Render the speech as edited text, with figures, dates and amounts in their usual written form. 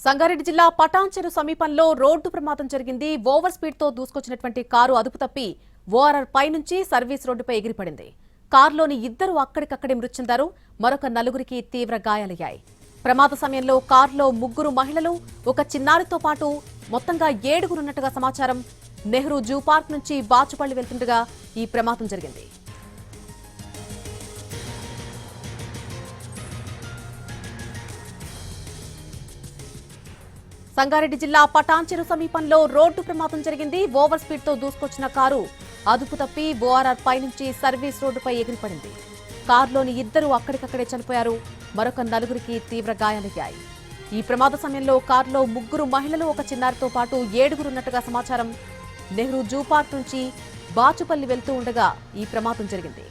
సంగారెడ్డి జిల్లా పటాన్చెరు సమీపంలో రోడ్డు ప్రమాదం జరిగింది. ఓవర్ స్పీడ్ తో దూసుకొచ్చినటువంటి కారు అదుపు తప్పి ఓఆర్ఆర్ పై నుంచి సర్వీస్ రోడ్డుపై ఎగిరిపడింది. కారులోని ఇద్దరు అక్కడికక్కడే మృతి చెందారు. మరొక నలుగురికి తీవ్ర గాయాలయ్యాయి. ప్రమాద సమయంలో కారులో 3 మహిళలు, ఒక చిన్నారితో పాటు మొత్తంగా 7 ఉన్నట్టుగా సమాచారం. నెహ్రూ జూ పార్క్ నుంచి బాచుపల్లి వెళ్తుండగా ఈ ప్రమాదం జరిగింది. సంగారెడ్డి జిల్లా పటాన్చెరు సమీపంలో రోడ్డు ప్రమాదం జరిగింది. ఓవర్ స్పీడ్ తో దూసుకొచ్చిన కారు అదుపు తప్పి ఓఆర్ఆర్ పై నుంచి సర్వీస్ రోడ్డుపై ఎగిరిపడింది. కారులోని ఇద్దరు అక్కడికక్కడే చనిపోయారు. మరొక నలుగురికి తీవ్ర గాయాలయ్యాయి. ఈ ప్రమాద సమయంలో కారులో 3 మహిళలు, ఒక చిన్నారితో పాటు 7 ఉన్నట్టుగా సమాచారం. నెహ్రూ జూ పార్క్ నుంచి బాచుపల్లి వెళ్తూ ఉండగా ఈ ప్రమాదం జరిగింది.